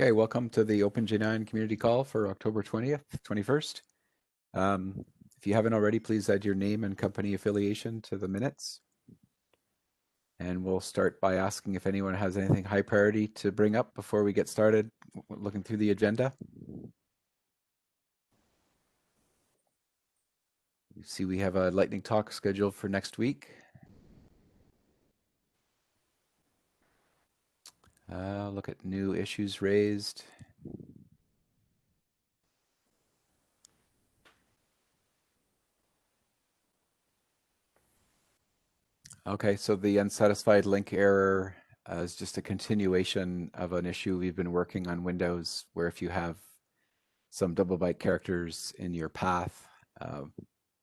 Okay, welcome to the OpenJ9 community call for October 20th, 21st. If you haven't already, please add your name and company affiliation to the minutes. And we'll start by asking if anyone has anything high priority to bring up before we get started looking through the agenda. You see we have a lightning talk scheduled for next week. Look at new issues raised. Okay, so the unsatisfied link error is just a continuation of an issue we've been working on Windows, where if you have some double byte characters in your path,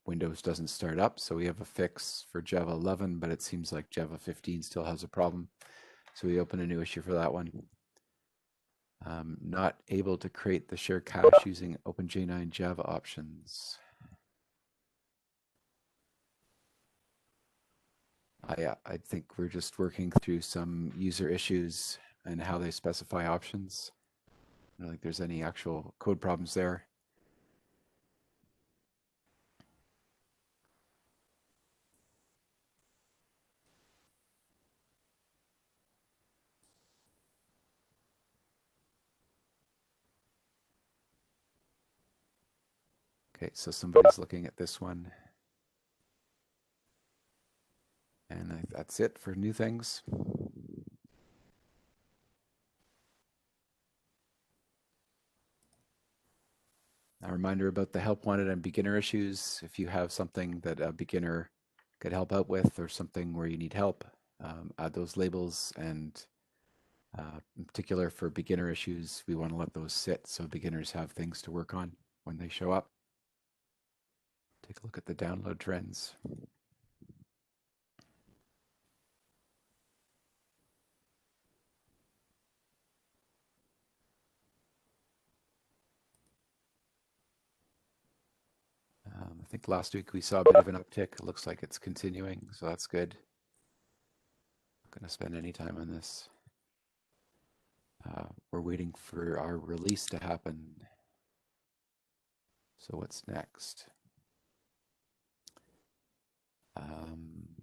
Windows doesn't start up. So we have a fix for Java 11, but it seems like Java 15 still has a problem. So we open a new issue for that one. Not able to create the shared cache using OpenJ9 Java options. Yeah, I think we're just working through some user issues and how they specify options. I don't think there's any actual code problems there. Okay, so somebody's looking at this one. And that's it for new things. A reminder about the help wanted and beginner issues. If you have something that a beginner could help out with or something where you need help, add those labels. And in particular for beginner issues, we want to let those sit so beginners have things to work on when they show up. Take a look at the download trends. I think last week we saw a bit of an uptick. It looks like it's continuing, so that's good. Not going to spend any time on this. We're waiting for our release to happen. So what's next?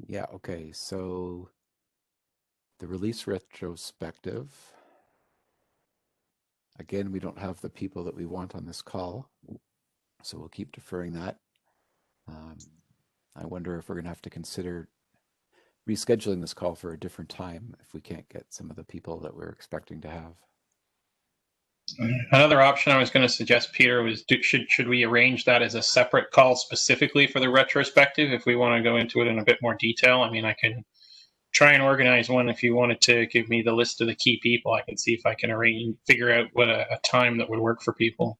Yeah, okay, so the release retrospective. Again, we don't have the people that we want on this call, so we'll keep deferring that. I wonder if we're going to have to consider rescheduling this call for a different time if we can't get some of the people that we're expecting to have. Another option I was going to suggest, Peter, was should we arrange that as a separate call specifically for the retrospective if we want to go into it in a bit more detail? I mean, I can try and organize one if you wanted to give me the list of the key people. I can see if I can figure out what a time that would work for people.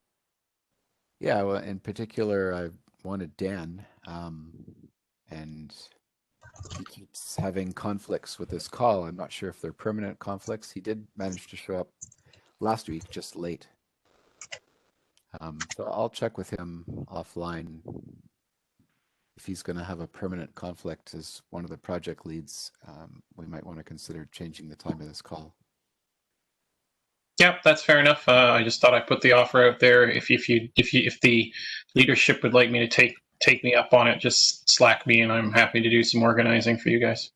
Yeah, well, in particular, I wanted Dan, and he keeps having conflicts with this call. I'm not sure if they're permanent conflicts. He did manage to show up last week, just late. So I'll check with him offline if he's going to have a permanent conflict as one of the project leads. We might want to consider changing the time of this call. Yeah, that's fair enough. I just thought I'd put the offer out there. If the leadership would like me to take me up on it, just Slack me, and I'm happy to do some organizing for you guys.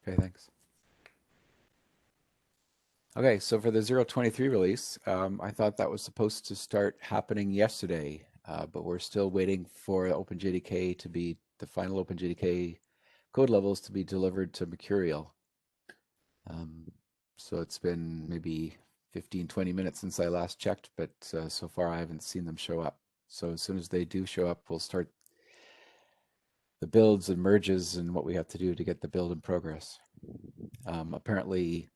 Okay, thanks. Okay, so for the 023 release, I thought that was supposed to start happening yesterday, but we're still waiting for OpenJDK to be the final OpenJDK code levels to be delivered to Mercurial. So it's been maybe 15, 20 minutes since I last checked, but so far I haven't seen them show up. So as soon as they do show up, we'll start the builds and merges and what we have to do to get the build in progress. Apparently,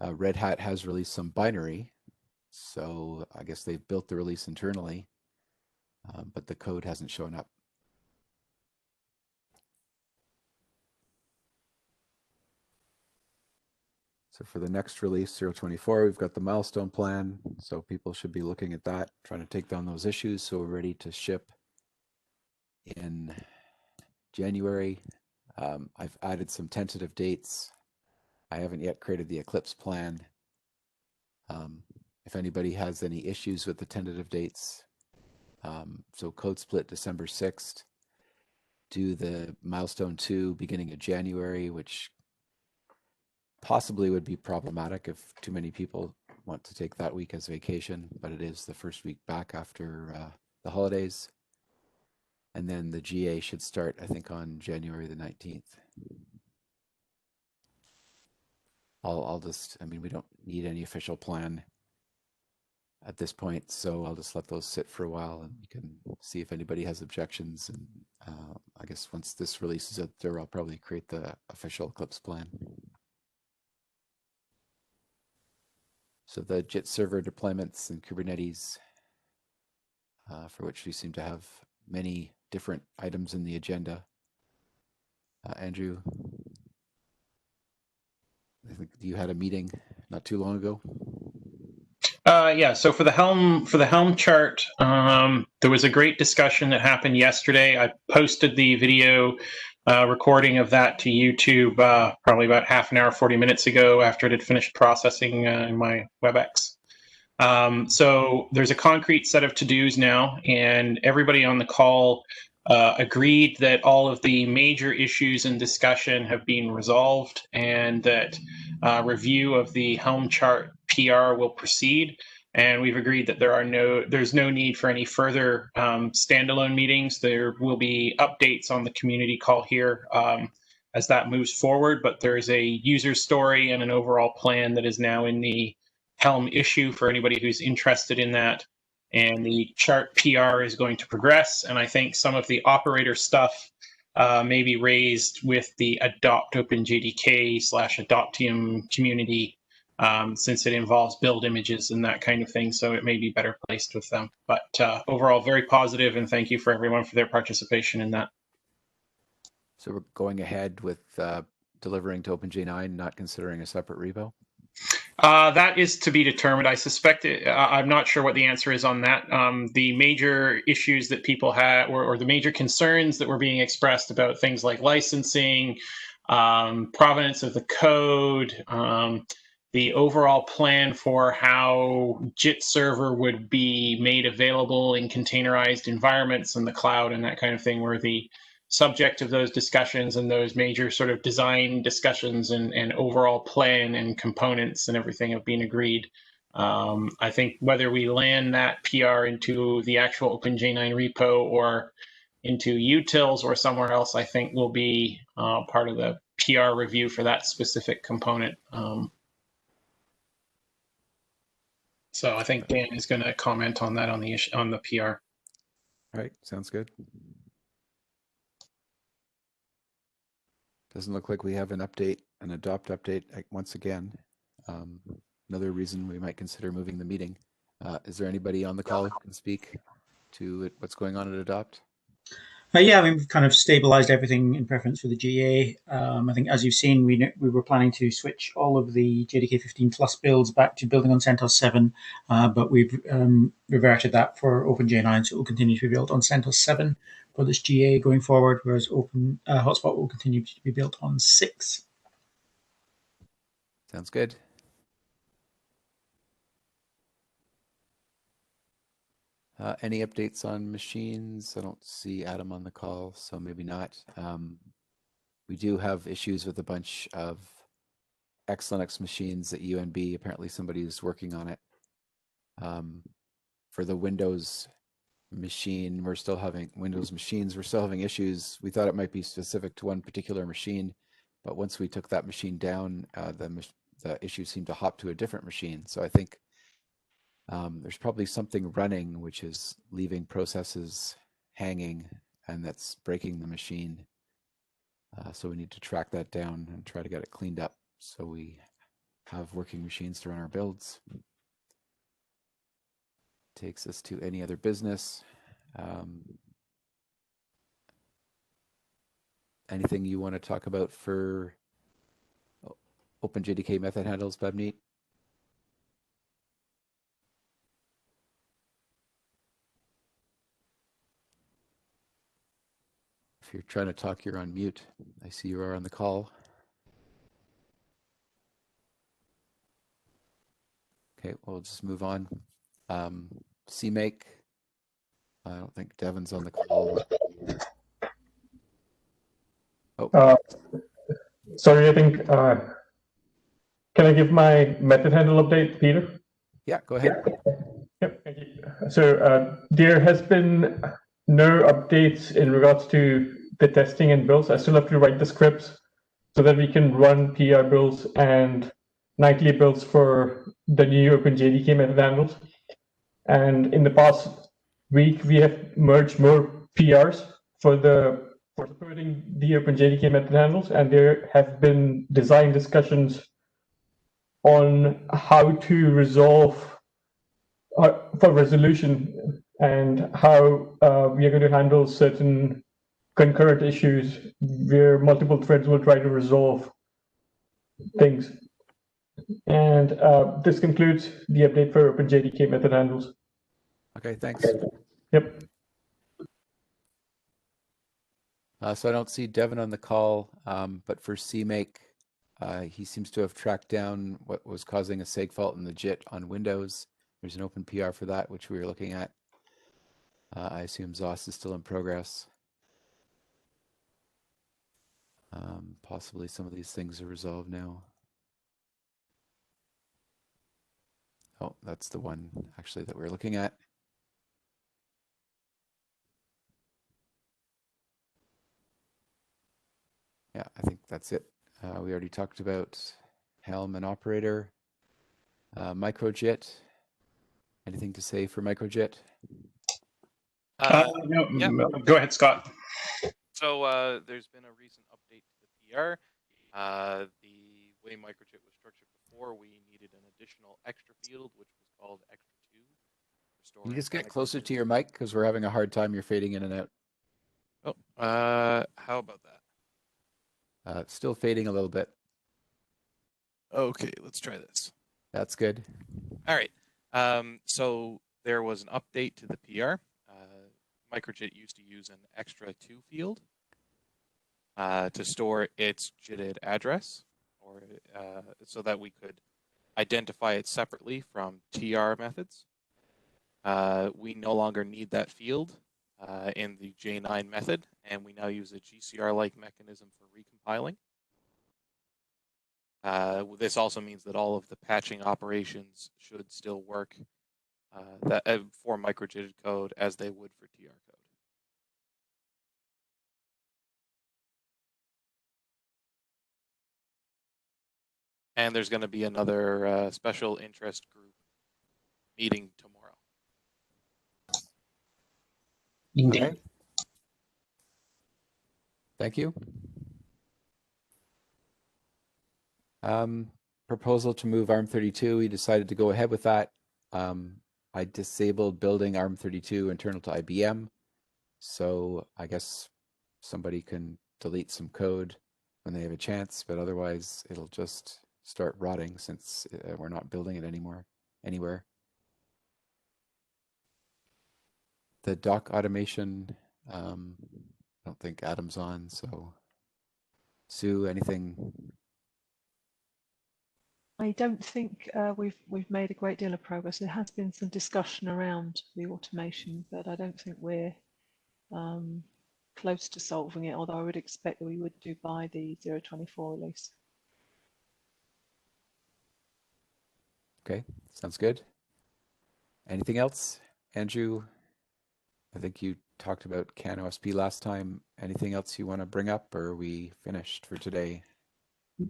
Red Hat has released some binary, so I guess they've built the release internally, but the code hasn't shown up. So for the next release, 024, we've got the milestone plan. So people should be looking at that, trying to take down those issues. So we're ready to ship in January. I've added some tentative dates. I haven't yet created the Eclipse plan. if anybody has any issues with the tentative dates. So code split December 6th, do the milestone 2 beginning of January, which possibly would be problematic if too many people want to take that week as vacation, but it is the first week back after the holidays. And then the GA should start, I think, on January the 19th. I mean, we don't need any official plan at this point, so I'll just let those sit for a while and we can see if anybody has objections. And I guess once this releases out there, I'll probably create the official Eclipse plan. So the JIT server deployments and Kubernetes, for which we seem to have many different items in the agenda. Andrew, I think you had a meeting not too long ago. Yeah. So for the Helm chart, there was a great discussion that happened yesterday. I posted the video recording of that to YouTube probably about half an hour, 40 minutes ago after it had finished processing in my WebEx. So there's a concrete set of to-dos now, and everybody on the call agreed that all of the major issues in discussion have been resolved, and that review of the Helm chart PR will proceed. And we've agreed that there's no need for any further standalone meetings. There will be updates on the community call here as that moves forward, but there's a user story and an overall plan that is now in the Helm issue for anybody who's interested in that. And the chart PR is going to progress. And I think some of the operator stuff may be raised with the Adopt OpenJDK / Adoptium community, since it involves build images and that kind of thing. So it may be better placed with them. But overall, very positive, and thank you for everyone for their participation in that. So we're going ahead with delivering to OpenJ9, not considering a separate repo? That is to be determined. I suspect I'm not sure what the answer is on that. The major issues that people had, or the major concerns that were being expressed about things like licensing, provenance of the code, the overall plan for how JIT server would be made available in containerized environments in the cloud and that kind of thing were the subject of those discussions, and those major sort of design discussions and overall plan and components and everything have been agreed. I think whether we land that PR into the actual OpenJ9 repo or into utils or somewhere else, I think will be part of the PR review for that specific component. So I think Dan is going to comment on that on the PR. All right, sounds good. Doesn't look like we have an update, an adopt update once again. Another reason we might consider moving the meeting. Is there anybody on the call who can speak to what's going on at adopt? Yeah, I mean, we've kind of stabilized everything in preference for the GA. I think, as you've seen, we were planning to switch all of the JDK 15 Plus builds back to building on CentOS 7, but we've reverted that for OpenJ9, so it will continue to be built on CentOS 7 for this GA going forward, whereas Hotspot will continue to be built on 6. Sounds good. Any updates on machines? I don't see Adam on the call, so maybe not. We do have issues with a bunch of Linux machines at UNB. Apparently somebody is working on it. For the Windows machine, we're still having issues. We thought it might be specific to one particular machine, but once we took that machine down, the issue seemed to hop to a different machine. So I think there's probably something running which is leaving processes hanging, and that's breaking the machine. So we need to track that down and try to get it cleaned up so we have working machines to run our builds. Takes us to any other business. Anything you want to talk about for OpenJDK method handles, Babneet? If you're trying to talk, you're on mute. I see you are on the call. Okay, we'll just move on. CMake. I don't think Devin's on the call. Oh, Sorry, I think, can I give my method handle update, Peter? yeah, go ahead. Yep, thank you. So there has been no updates in regards to the testing and builds. I still have to write the scripts so that we can run PR builds and nightly builds for the new OpenJDK method handles. And in the past week, we have merged more PRs for supporting the OpenJDK method handles, and there have been design discussions on how to resolve for resolution and how we are going to handle certain concurrent issues where multiple threads will try to resolve things. And this concludes the update for OpenJDK method handles. Okay, thanks. Yep. So I don't see Devin on the call, but for CMake, he seems to have tracked down what was causing a seg fault in the JIT on Windows. There's an open PR for that, which we were looking at. I assume ZOS is still in progress. Possibly some of these things are resolved now. Oh, that's the one actually that we're looking at. Yeah, I think that's it. We already talked about Helm and Operator. MicroJit. Anything to say for MicroJit? No, Yeah. Go ahead, Scott. So there's been a recent update to the PR. The way MicroJit was structured before, we needed an additional extra field, which was called extra2. Can you just get closer to your mic because we're having a hard time. You're fading in and out. Oh, how about that? It's still fading a little bit. Okay, let's try this. That's good. All right. So there was an update to the PR. MicroJit used to use an extra2 field to store its JITted address, or so that we could identify it separately from TR methods. We no longer need that field in the J9 method, and we now use a GCR-like mechanism for recompiling. This also means that all of the patching operations should still work for MicroJIT code as they would for TR code. And there's going to be another special interest group meeting tomorrow. Okay. Thank you. Proposal to move ARM32. We decided to go ahead with that. I disabled building ARM32 internal to IBM. So I guess somebody can delete some code when they have a chance, but otherwise it'll just start rotting since we're not building it anywhere. The dock automation, I don't think Adam's on, so Sue, anything? I don't think we've made a great deal of progress. There has been some discussion around the automation, but I don't think we're close to solving it, although I would expect that we would do by the 0.24 release. Okay, sounds good. Anything else? Andrew, I think you talked about CAN OSP last time. Anything else you want to bring up, or are we finished for today?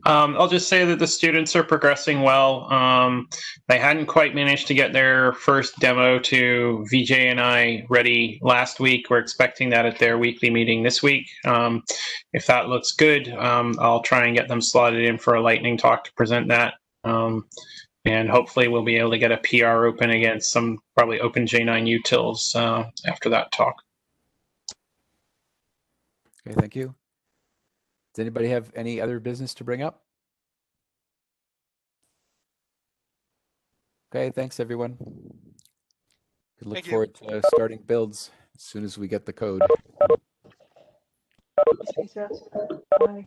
I'll just say that the students are progressing well. They hadn't quite managed to get their first demo to VJ and I ready last week. We're expecting that at their weekly meeting this week. If that looks good, I'll try and get them slotted in for a lightning talk to present that. And hopefully we'll be able to get a PR open against some probably OpenJ9 utils after that talk. Okay, thank you. Does anybody have any other business to bring up? Okay, thanks everyone. We look forward to starting builds as soon as we get the code. Bye.